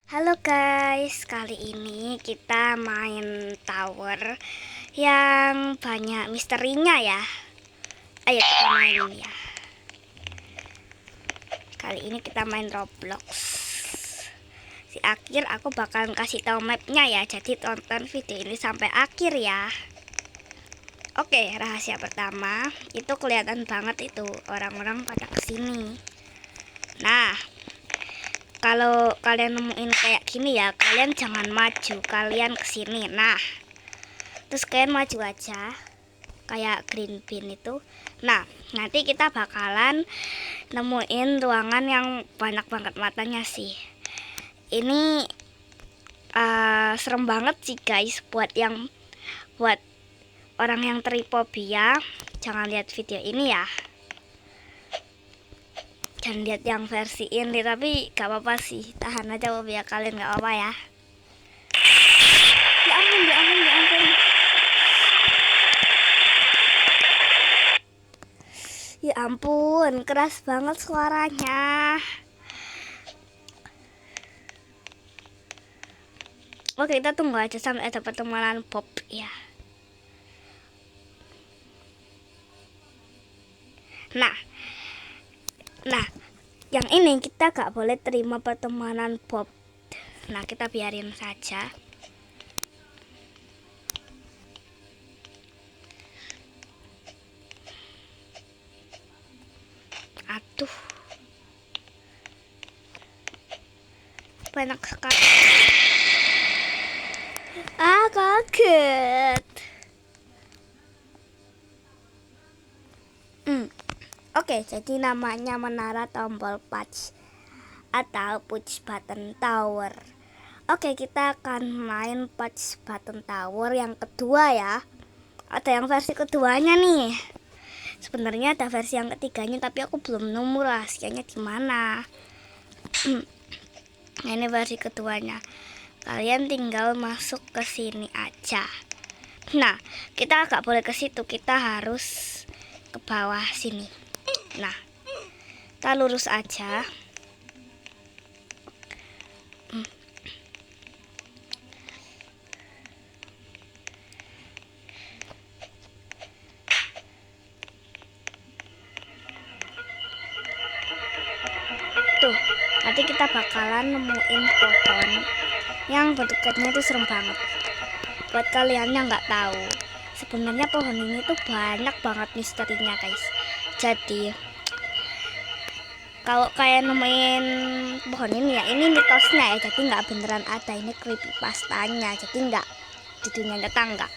Halo guys, kali ini kita main tower yang banyak misterinya ya. Ayo kita mainin ya. Kali ini kita main Roblox. Di akhir aku bakalan kasih tahu mapnya ya, jadi tonton video ini sampai akhir ya. Oke, rahasia pertama itu kelihatan banget itu orang-orang pada kesini. Nah, kalau kalian nemuin kayak gini ya, kalian jangan maju, kalian kesini. Nah, terus kalian maju aja kayak green bean itu. Nah, nanti kita bakalan nemuin ruangan yang banyak banget matanya sih. Ini serem banget sih guys, buat orang yang tripobia jangan lihat video ini ya. Jangan lihat yang versi ini, tapi gak apa-apa sih, tahan aja biar kalian gak apa-apa ya. Ya ampun, ya ampun, ya ampun. Ya ampun, keras banget suaranya. Oke, kita tunggu aja sampai ada pertemuan Bob ya. Nah, yang ini kita gak boleh terima pertemanan Bob. Nah, kita biarin saja. Aduh, banyak sekali. Kaget. Oke, jadi namanya menara tombol punch atau push button tower. Oke, kita akan main push button tower yang kedua ya. Ada yang versi keduanya nih. Sebenarnya ada versi yang ketiganya, tapi aku belum nemu rahasianya di mana. Nah, ini versi keduanya. Kalian tinggal masuk ke sini aja. Nah, kita nggak boleh ke situ, kita harus ke bawah sini. Nah, kita lurus aja. Tuh, nanti kita bakalan nemuin pohon yang bentuknya itu serem banget. Buat kalian yang nggak tahu, sebenarnya pohon ini tuh banyak banget misterinya guys. Jadi kalau kalian nemuin pohon ini ya, ini mitosnya ya, jadi nggak beneran ada, ini creepypastanya, jadi nggak di dunia nyata nggak.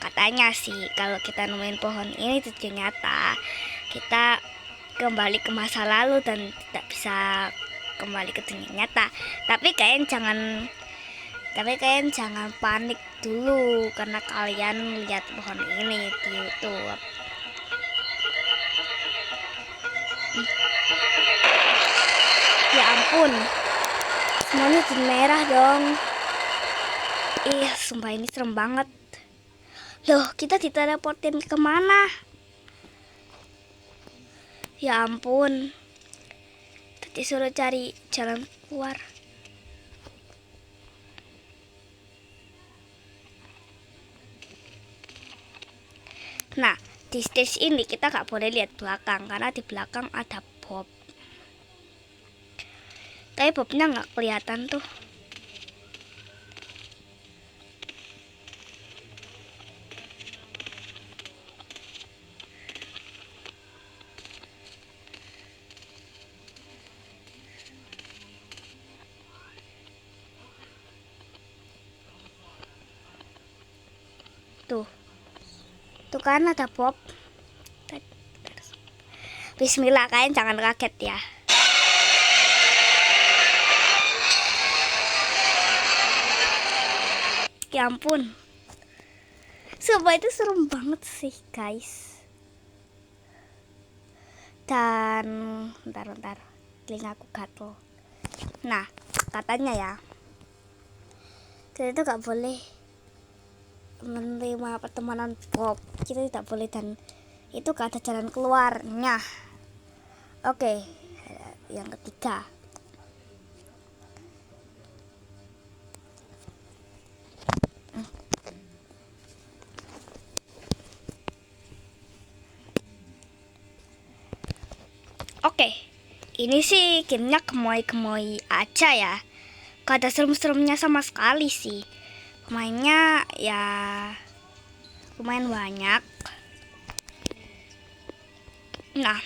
Katanya sih kalau kita nemuin pohon ini di dunia nyata, kita kembali ke masa lalu dan tidak bisa kembali ke dunia nyata. Tapi kalian jangan panik dulu karena kalian lihat pohon ini di YouTube. Ya ampun, semuanya jadi merah dong. Sumpah ini serem banget. Loh, kita diteleportin kemana? Ya ampun, tadi suruh cari jalan keluar. Nah, di stage ini kita nggak boleh lihat belakang karena di belakang ada Bob. Tapi Bobnya nggak kelihatan tuh. Tuh kan ada Bob. Bismillah, kalian jangan kaget ya. Ya ampun, sumpah itu serem banget sih guys. Dan bentar, telingaku gatel. Nah, katanya ya, kita itu gak boleh menerima pertemanan Bob, kita tidak boleh, dan itu gak ada jalan keluarnya. Oke, yang ketiga, Oke, ini sih gamenya gemoy-gemoy aja ya. Gak ada serem-seremnya sama sekali sih. Pemainnya ya lumayan banyak. Nah,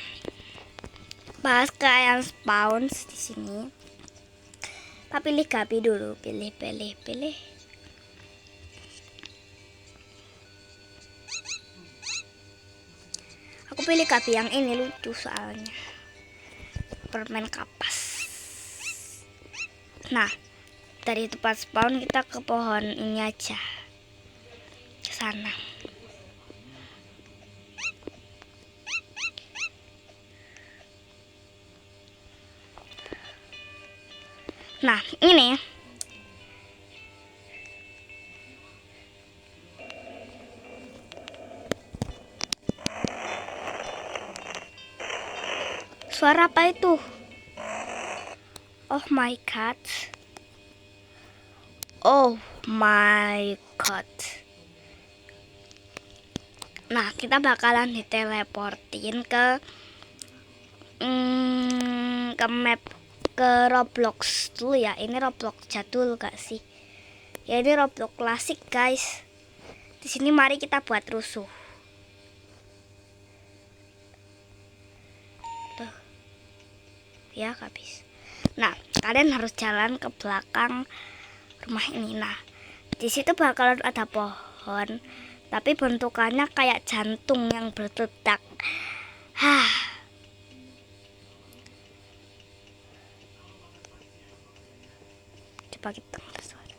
bahas kayak spawns di sini. Kita pilih Gabi dulu, pilih. Aku pilih Gabi yang ini, lucu soalnya. Permen kapas. Nah, dari tempat spawn kita ke pohon ini aja. Ke sana. Nah, ini suara apa itu? Oh my god. Oh my god. Nah, kita bakalan diteleportin ke map, ke Roblox dulu ya. Ini Roblox jadul gak sih? Ya ini Roblox klasik guys. Di sini mari kita buat rusuh. Tuh. Ya habis. Nah, kalian harus jalan ke belakang rumah ini. Nah, di situ bakalan ada pohon, tapi bentukannya kayak jantung yang berdetak. Coba kita dengar suara.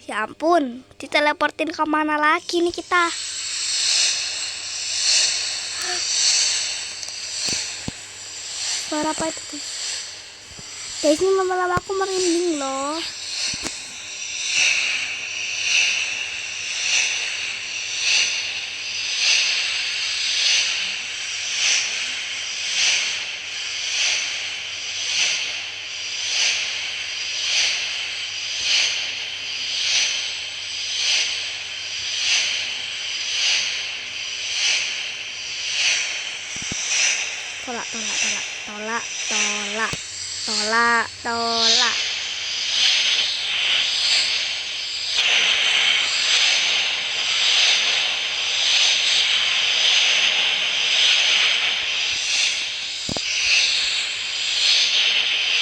Ya ampun, diteleportin kemana lagi nih kita? Suara apa itu? Guys, ini lama-lama aku merinding loh. Tolak.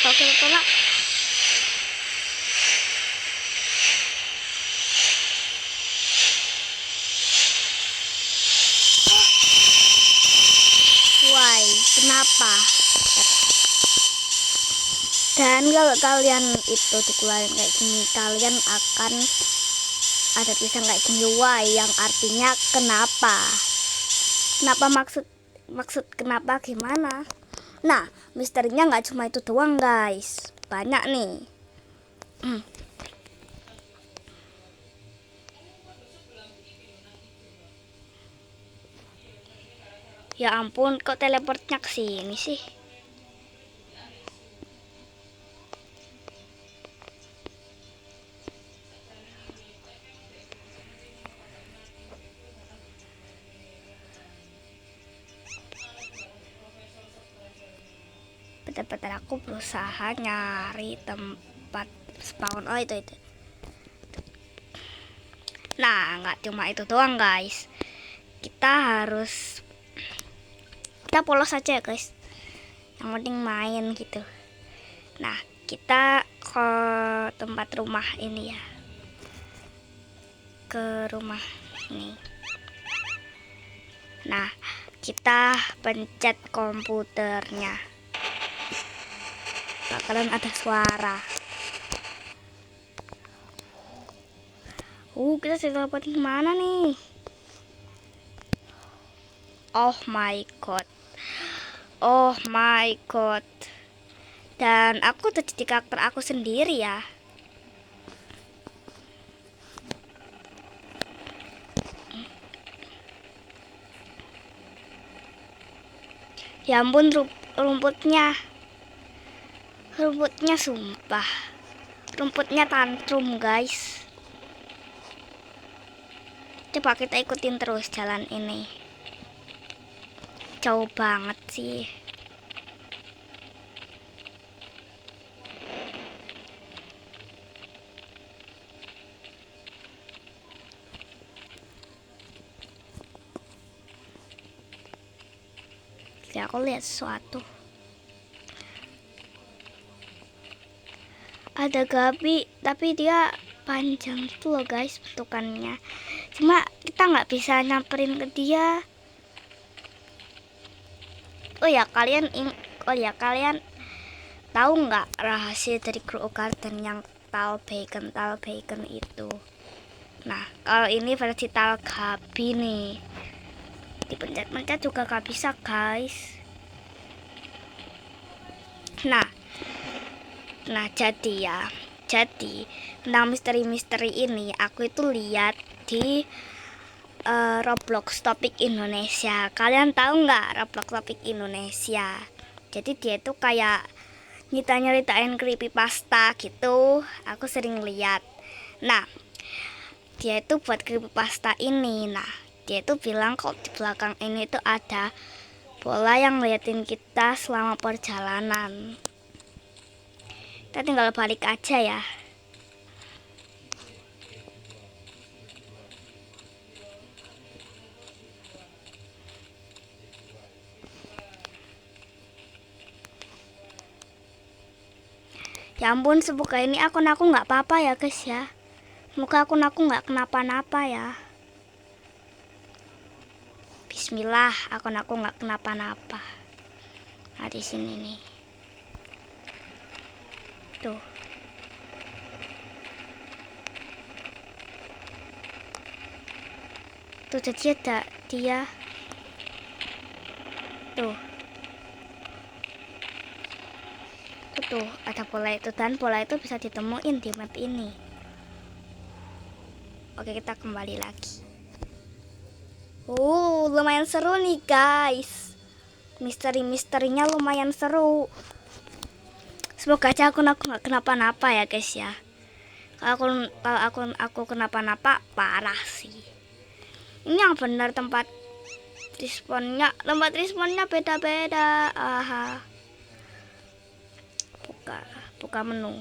Oke, tolak. Why? Kenapa? Dan kalau kalian itu dikeluarin kayak gini, kalian akan ada tulisan kayak gini, why, yang artinya kenapa. Maksud kenapa gimana? Nah, misterinya nggak cuma itu doang guys, banyak nih. Ya ampun, kok teleportnya ke sini sih? Bentar, aku berusaha nyari tempat spawn. Oh, itu. Nah, nggak cuma itu doang guys. Kita polos aja ya guys. Yang penting main gitu. Nah, kita ke tempat rumah ini ya. Ke rumah ini. Nah, kita pencet komputernya. Bakalan ada suara. Kita dapat di mana nih? Oh my god. Dan aku udah jadi karakter aku sendiri ya. Ya ampun, rumputnya sumpah. Rumputnya tantrum guys. Coba kita ikutin terus jalan ini. Jauh banget sih. Ya, aku lihat sesuatu. Ada gabi, tapi dia panjang tuh loh guys bentukannya. Cuma kita nggak bisa nyamperin ke dia. Oh ya kalian tahu nggak rahasia dari Grow Garden yang tal bacon itu? Nah, kalau ini versi tal gabi nih. Dipencet-pencet juga gak bisa guys. Nah jadi tentang misteri-misteri ini aku itu lihat di Roblox Topik Indonesia. Kalian tahu nggak Roblox Topik Indonesia? Jadi dia itu kayak nyeritain creepypasta gitu. Aku sering lihat. Nah, dia itu buat creepypasta ini. Nah, dia itu bilang kok di belakang ini itu ada bola yang ngeliatin kita selama perjalanan. Kita tinggal balik aja ya. Ya ampun, semoga ini akun aku nggak apa-apa ya guys ya. Semoga akun aku nggak kenapa-napa ya. Bismillah, akun aku nggak kenapa-napa. Nah di sini nih. Tuh. Tuh jadi ada dia. Tuh. Tuh ada bola itu dan bola itu bisa ditemuin di map ini. Oke, kita kembali lagi. Lumayan seru nih guys. Misteri-misterinya lumayan seru. Semoga aja akun aku nggak kenapa-napa ya guys ya. Kalau akun aku kenapa-napa parah sih. Ini yang benar tempat respawnnya beda-beda. Aha. Buka menu.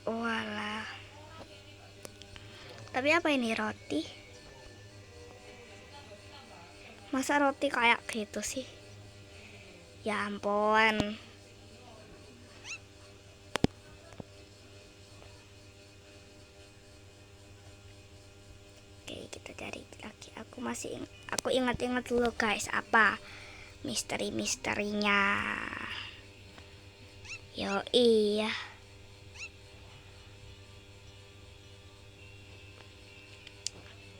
Walah. Tapi apa ini roti? Masa roti kayak gitu sih? Ya ampun. Oke, kita cari lagi. Aku ingat-ingat dulu guys, apa misteri-misterinya. Yo iya.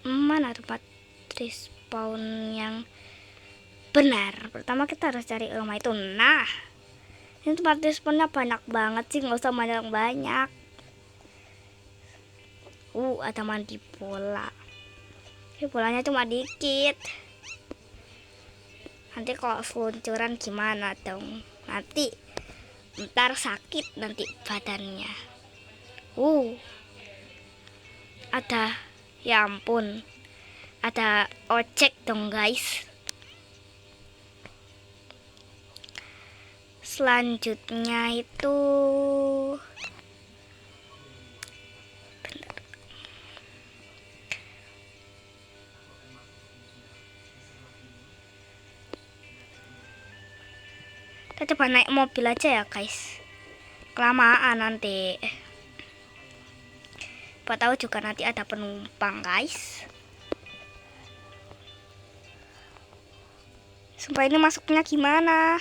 Mana tempat respawn yang benar? Pertama kita harus cari rumah itu. Nah, ini tempat respawnnya banyak banget sih, nggak usah banyak-banyak. Ada mandi bola. Ini bolanya cuma dikit. Nanti kalau seluncuran gimana dong? Nanti ntar sakit nanti badannya. Ada, ya ampun, ada ojek dong guys. Selanjutnya itu kita coba naik mobil aja ya guys. Kelamaan nanti. Buat tahu juga nanti ada penumpang guys. Sumpah ini masuknya gimana?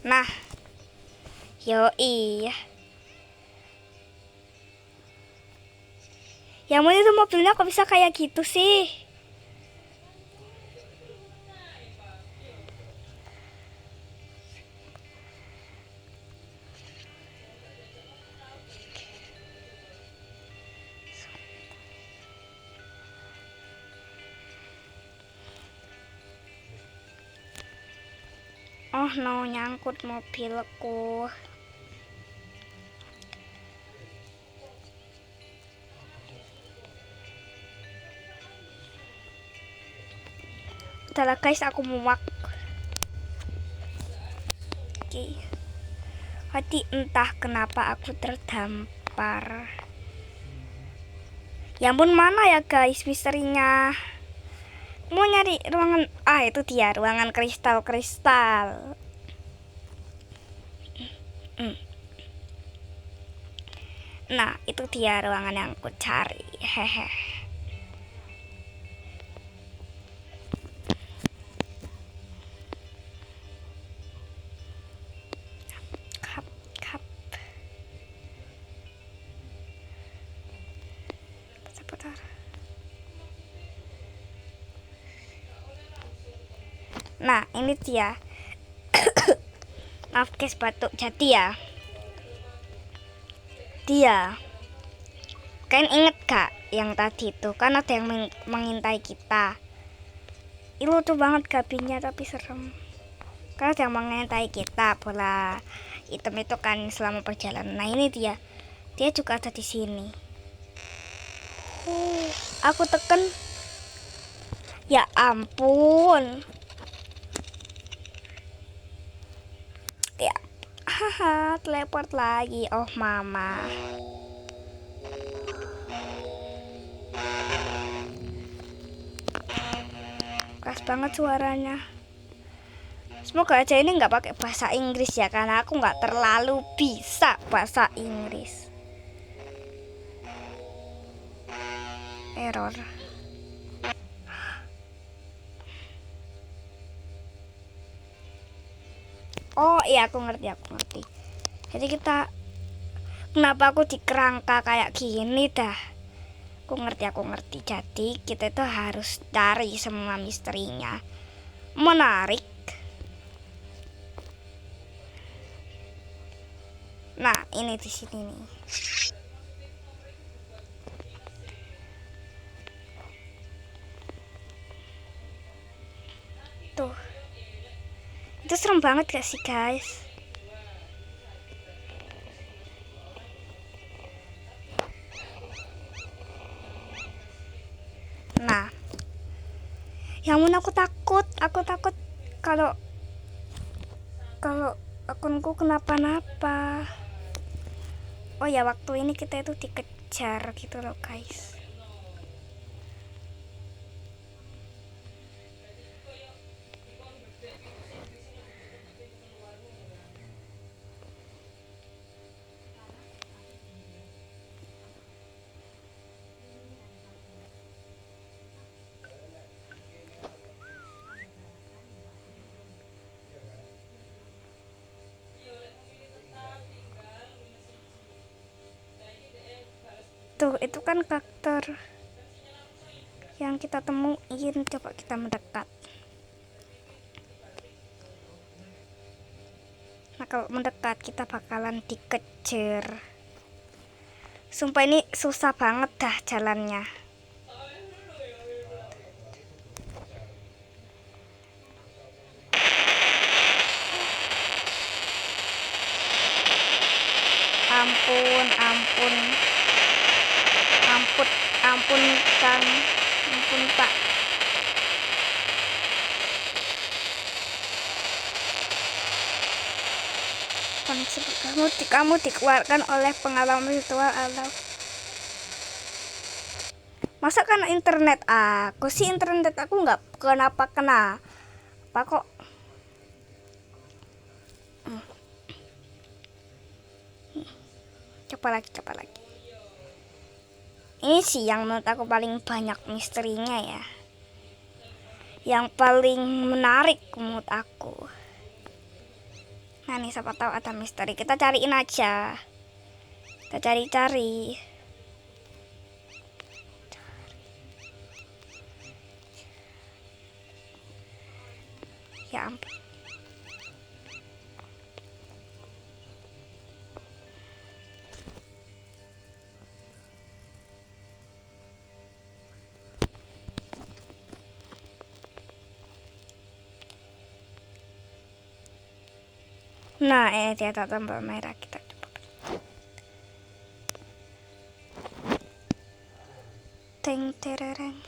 Nah, iya. Yang mana itu mobilnya kok bisa kayak gitu sih? Oh no, nyangkut mobilku. adalah guys, aku muak. Oke. Tadi entah kenapa aku terdampar. Ya ampun, mana ya guys misterinya? Mau nyari ruangan, itu dia ruangan kristal. Nah, itu dia ruangan yang aku cari. Hehe. Kap. Sebentar. Nah, ini dia. Maaf guys, batuk. Jadi ya, dia. Kalian inget gak yang tadi tuh? Kan ada yang mengintai kita. Itu lucu banget kabinnya, tapi serem. Kan ada yang mengintai kita, bola hitam itu kan selama perjalanan. Nah, ini dia. Dia juga ada di sini. Aku tekan. Ya ampun. Ya. Haha, teleport lagi. Oh, mama. Keras banget suaranya. Semoga aja ini nggak pakai bahasa Inggris ya, karena aku nggak terlalu bisa bahasa Inggris. Error. Oh iya, aku ngerti. Jadi kenapa aku di kerangka kayak gini dah? Aku ngerti. Jadi kita itu harus cari semua misterinya. Menarik. Nah, ini di sini nih. Tuh. Itu serem banget gak sih, guys? Nah, yang mana aku takut kalau akunku kenapa-napa. Oh ya, waktu ini kita itu dikejar gitu loh guys. Tuh, itu kan karakter yang kita temuin. Coba kita mendekat. Nah, kalau mendekat kita bakalan dikejar. Sumpah ini susah banget dah jalannya. Ampun Pak. Koneksi kamu dikeluarkan oleh pengalaman virtual atau masa karena internet aku sih, internet aku nggak kenapa apa kok. Coba lagi. Ini sih yang menurut aku paling banyak misterinya ya, yang paling menarik menurut aku. Nah nih, siapa tahu ada misteri, kita cariin aja. Kita cari. Ya ampun. Nah, ini dia tombol merah, kita coba. Teng terereng.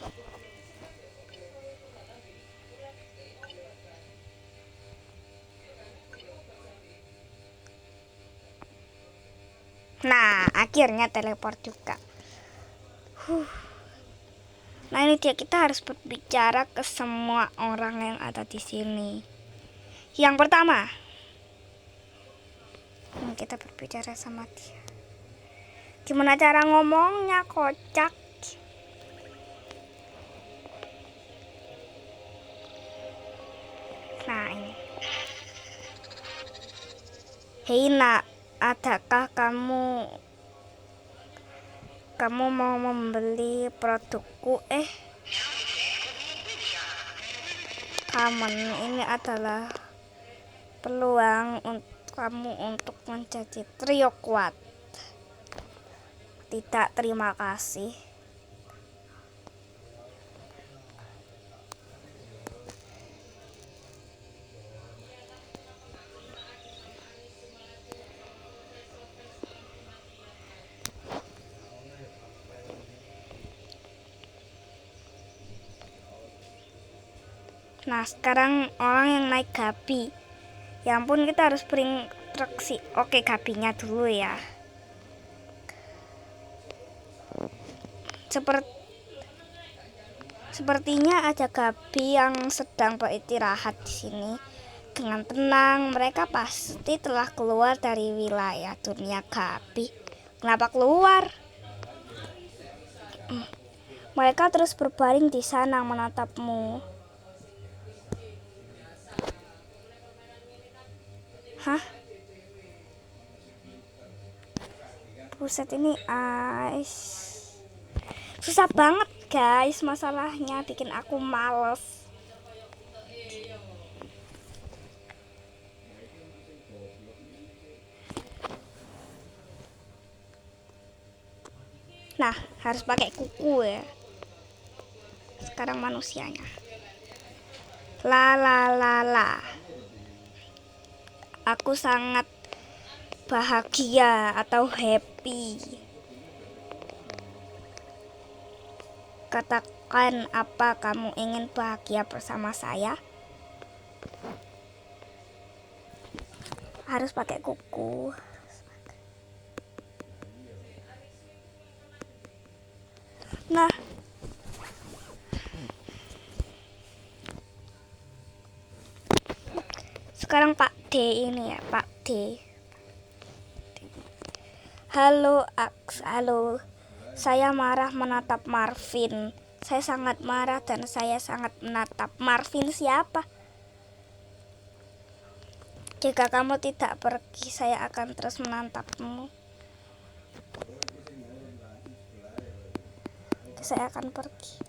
Nah, akhirnya teleport juga. Nah, ini dia, kita harus berbicara ke semua orang yang ada di sini. Yang pertama, kita berbicara sama dia. Gimana cara ngomongnya, kocak? Nah, ini. Hei nak, adakah kamu mau membeli produkku? Kamen, ini adalah peluang untuk kamu untuk menjadi trio kuat. Tidak, terima kasih. Nah, sekarang orang yang naik Gabi. Ya ampun, kita harus berinstruksi. Oke, Gabinya dulu ya. Sepertinya ada Gabi yang sedang beristirahat di sini. Dengan tenang, mereka pasti telah keluar dari wilayah dunia Gabi. Kenapa keluar? Mereka terus berbaring di sana menatapmu. Hah? Buset, ini susah banget guys, masalahnya bikin aku males. Nah, harus pakai kuku ya. Sekarang manusianya. La. Aku sangat bahagia atau happy. Katakan apa kamu ingin bahagia bersama saya? Harus pakai kuku. Nah, sekarang Pak D ini ya, Pak D. Halo, saya marah menatap Marvin. Saya sangat marah dan saya sangat menatap Marvin. Siapa? Jika kamu tidak pergi, saya akan terus menatapmu. Saya akan pergi.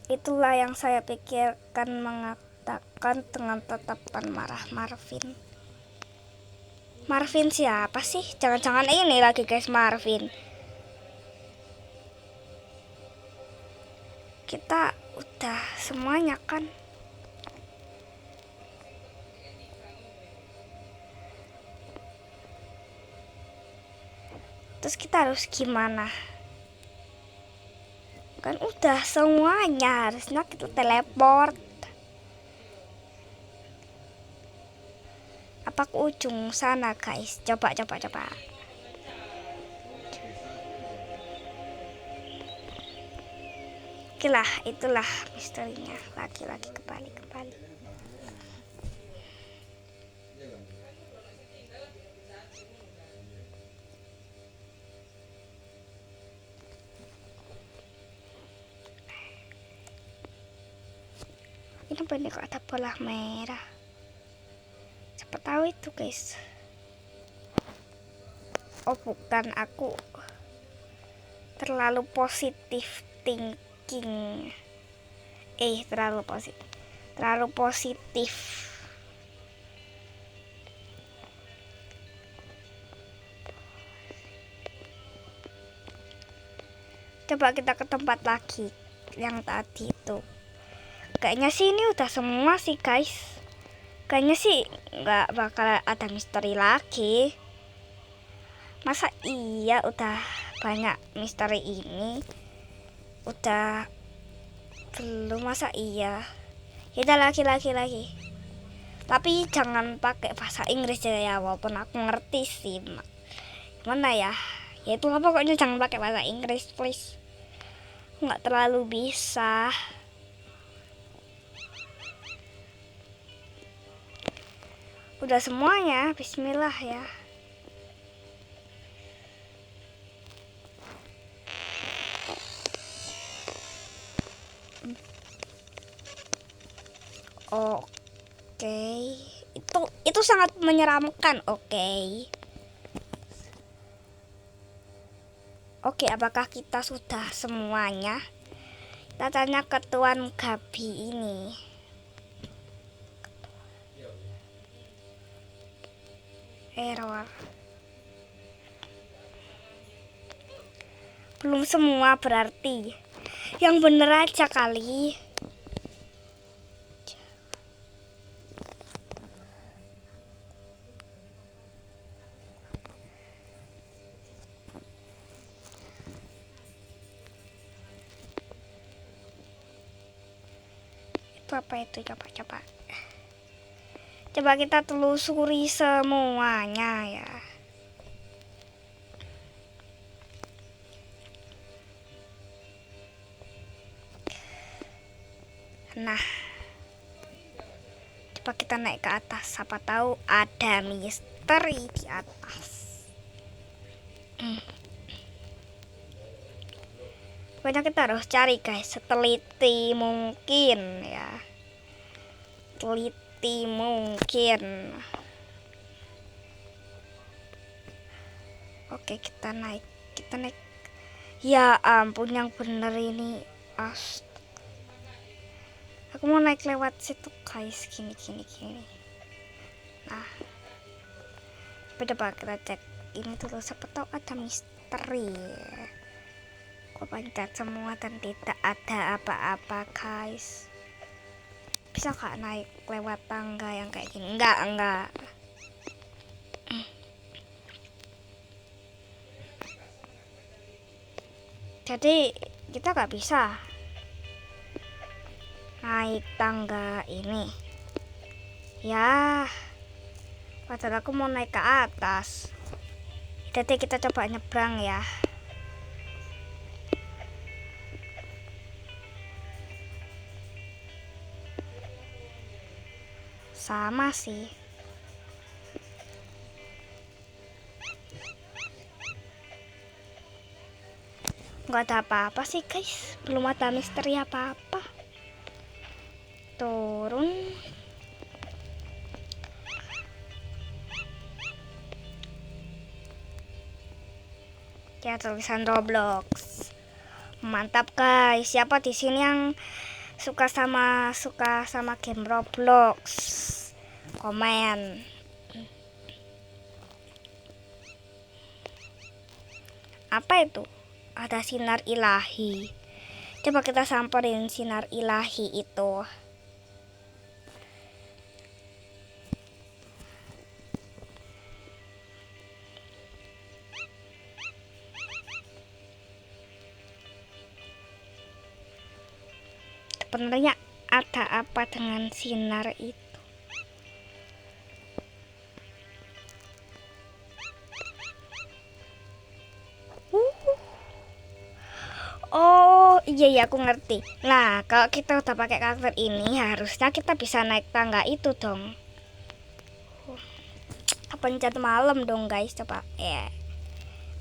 Itulah yang saya pikirkan, mengatakan dengan tatapan marah Marvin. Marvin siapa sih? Jangan-jangan ini lagi guys, Marvin. Kita udah semuanya kan? Terus kita harus gimana? Kan udah semuanya, harusnya kita teleport. Apa ke ujung sana guys? Coba. Okelah, itulah misterinya. Lagi kembali. Ini bener kok ada bola merah. Siapa tahu itu guys. Oh bukan, aku terlalu positif thinking. Terlalu positif. Coba kita ke tempat lagi yang tadi itu. Kayaknya sih ini udah semua sih guys. Kayaknya sih nggak bakal ada misteri lagi. Masa iya udah banyak misteri ini? Udah belum, masa iya? Kita lagi. Tapi jangan pakai bahasa Inggris ya, walaupun aku ngerti sih. Gimana ya? Ya itulah pokoknya jangan pakai bahasa Inggris, please. Nggak terlalu bisa. Udah semuanya, bismillah ya. Oke, itu sangat menyeramkan. Oke, apakah kita sudah semuanya? Kita tanya ke Tuan Gabi ini. Error. Belum semua berarti. Yang bener aja kali. Itu apa itu? Coba kita telusuri semuanya ya. Nah, coba kita naik ke atas. Siapa tahu ada misteri di atas. Pokoknya kita harus cari guys, seteliti mungkin ya. Teliti mungkin. Oke, kita naik. Ya ampun, yang bener ini. Aku mau naik lewat situ guys, gini. Nah, coba kita cek ini dulu, siapa tahu ada misteri. Aku pencet semua dan tidak ada apa-apa guys. Bisa gak naik lewat tangga yang kayak gini? Enggak. Jadi kita gak bisa naik tangga ini ya, padahal aku mau naik ke atas. Jadi kita coba nyebrang ya. Sama sih. Nggak ada apa-apa sih guys, belum ada misteri apa-apa. Turun. Ya, tulisan Roblox. Mantap guys. Siapa di sini yang suka sama game Roblox? Komen. Apa itu? Ada sinar ilahi. Coba kita samperin sinar ilahi itu. Sebenarnya ada apa dengan sinar itu? Oh iya aku ngerti. Nah, kalau kita udah pakai karakter ini, harusnya kita bisa naik tangga itu dong. Pencet malam dong guys, coba ya.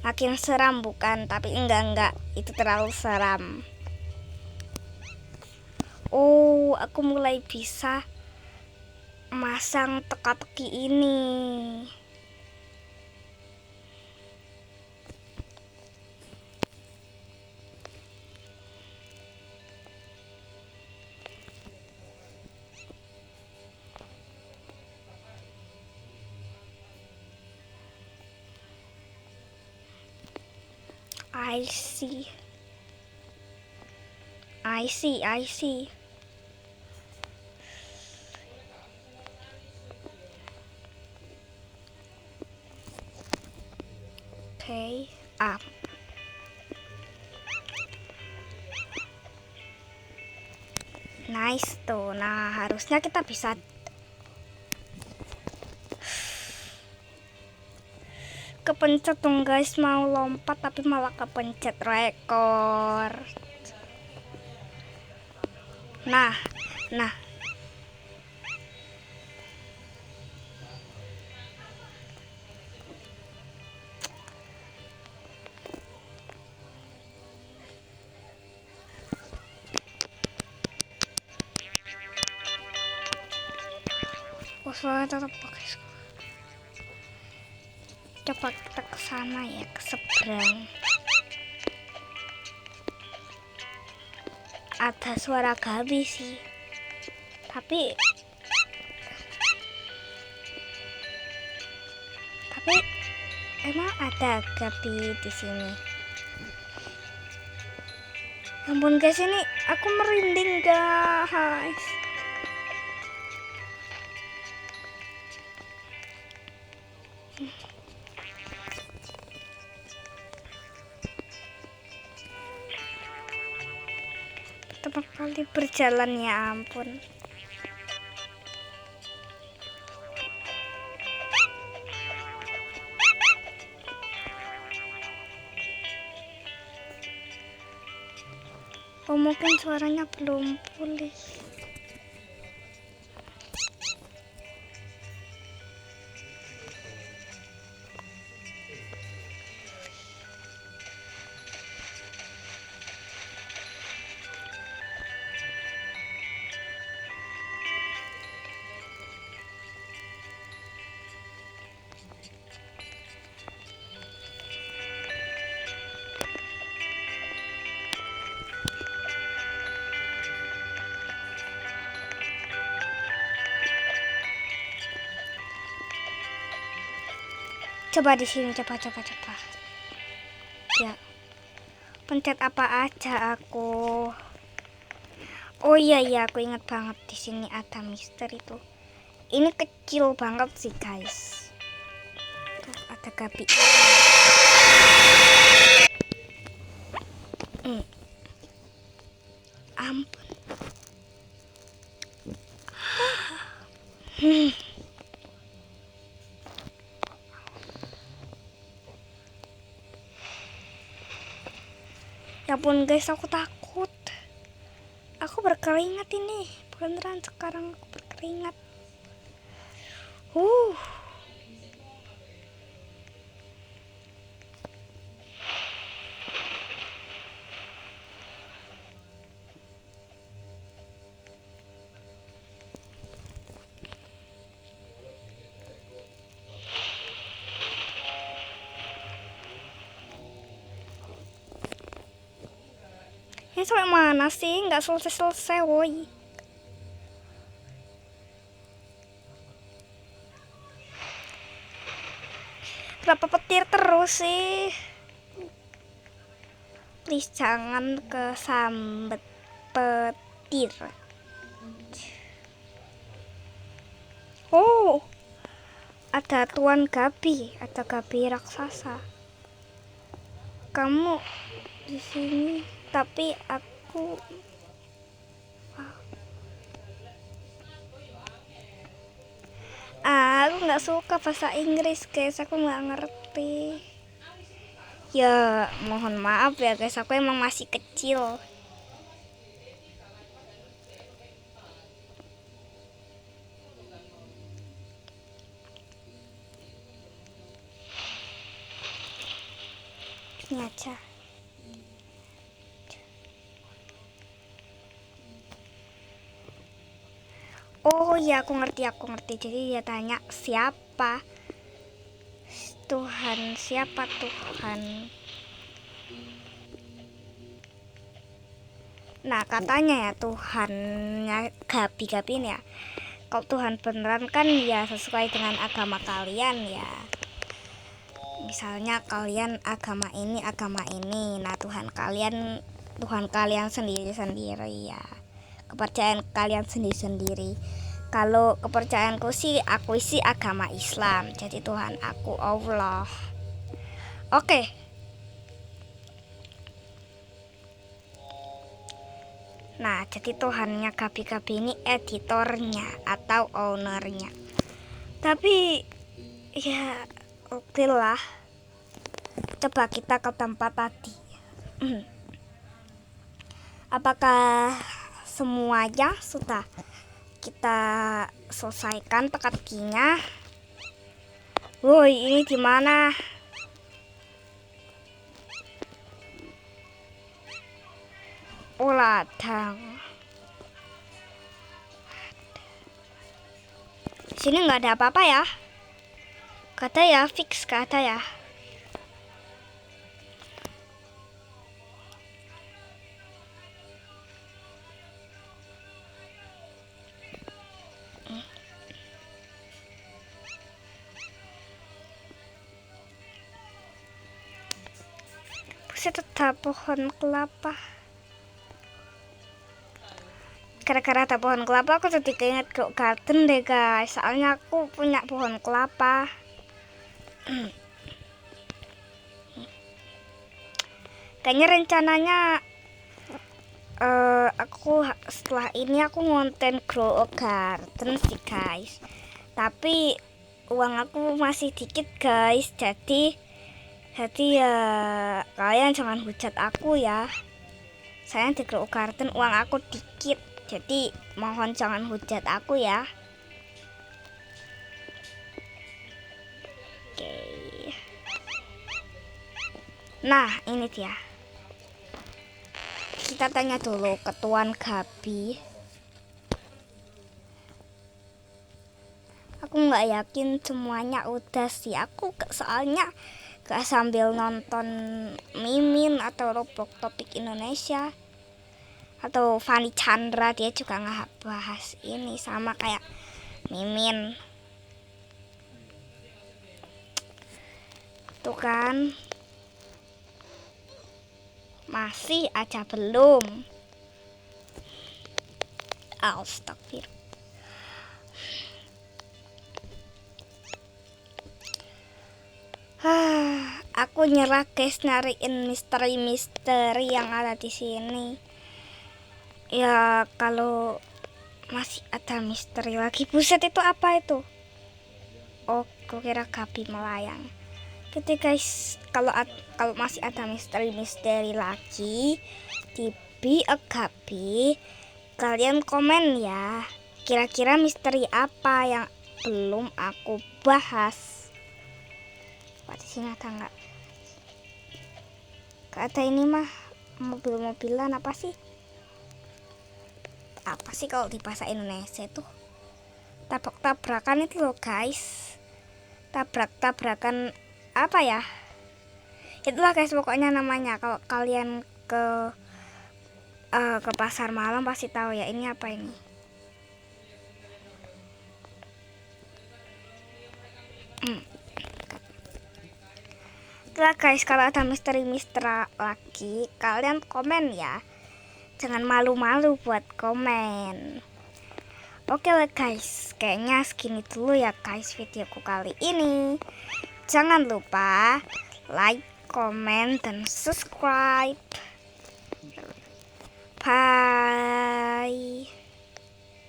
Makin seram bukan? Tapi enggak, itu terlalu seram. Oh, aku mulai bisa masang teka-teki ini. I see. Okay, up. Nice tuh. Nah, harusnya kita bisa kepencet dong guys, mau lompat tapi malah kepencet rekor. Nah. Soalnya tetap pakai. Coba kita ke sana ya, ke seberang. Ada suara Gabi sih, tapi emang ada Gabi di sini. Ampun guys, ini aku merinding guys. Pertama kali berjalan, ya ampun. Oh, mungkin suaranya belum pulih. Coba di sini, coba. Ya. Pencet apa aja aku. Oh iya, aku ingat banget di sini ada misteri tuh. Ini kecil banget sih guys. Tuh ada Gabi. Ampun. Ya ampun guys, aku takut. Aku berkeringat ini. Beneran sekarang aku berkeringat. Ini sampai mana sih? Nggak selesai, woi. Berapa petir terus sih? Please jangan kesambet petir. Oh, ada Tuan Gabi, ada Gabi raksasa. Kamu di sini, tapi aku nggak suka bahasa Inggris guys, aku nggak ngerti. Ya mohon maaf ya guys, aku emang masih kecil. Ini aja. Oh ya, aku ngerti. Jadi dia tanya siapa Tuhan, siapa Tuhan. Nah katanya ya Tuhannya Gabi ini ya. Kalau Tuhan beneran kan ya sesuai dengan agama kalian ya. Misalnya kalian agama ini. Nah Tuhan kalian sendiri ya. Kepercayaan kalian sendiri. Kalau kepercayaanku sih, aku sih agama Islam. Jadi Tuhan aku Allah. Oke. Nah, jadi Tuhannya Gabi ini editornya atau ownernya. Tapi ya oke lah. Coba kita ke tempat tadi. Apakah semuanya sudah kita selesaikan teka-tekinya? Woi, ini di mana? Oh, ladang. Sini nggak ada apa-apa ya? Gak ada ya, fix gak ada ya. Buset, ada pohon kelapa. Gara-gara ada pohon kelapa aku jadi keinget Grow Garden deh guys. Soalnya aku punya pohon kelapa. Kayaknya rencananya aku setelah ini aku ngonten Grow Garden sih guys. Tapi uang aku masih dikit guys. Jadi ya kalian jangan hujat aku ya. Saya di Grow Garden uang aku dikit. Jadi mohon jangan hujat aku ya. Oke. Nah, ini dia. Kita tanya dulu ke Tuan Gabi. Aku nggak yakin semuanya udah sih. Aku soalnya gak sambil nonton Mimin atau Roblox Topik Indonesia atau Fanny Chandra, dia juga nggak bahas ini sama kayak Mimin. Tuh kan, masih aja belum. Astagfirullah. Aku nyerah guys nyariin misteri-misteri yang ada di sini. Ya kalau masih ada misteri lagi. Buset, itu apa itu? Oh, aku kira Gabi melayang. Gitu guys, kalau masih ada misteri-misteri lagi di Be a Gabi, kalian komen ya. Kira-kira misteri apa yang belum aku bahas? Di sini ada nggak? Gak ada. Ini mah mobil-mobilan apa sih? Apa sih kalau di bahasa Indonesia tuh? Tabrak-tabrakan itu loh guys. Tabrak-tabrakan apa ya? Itulah guys pokoknya namanya. Kalau kalian ke pasar malam pasti tahu ya. Ini apa ini? Itulah guys, kalau ada misteri-misteri lagi kalian komen ya. Jangan malu-malu buat komen. Oke lah guys, kayaknya segini dulu ya guys videoku kali ini. Jangan lupa like, comment, dan subscribe.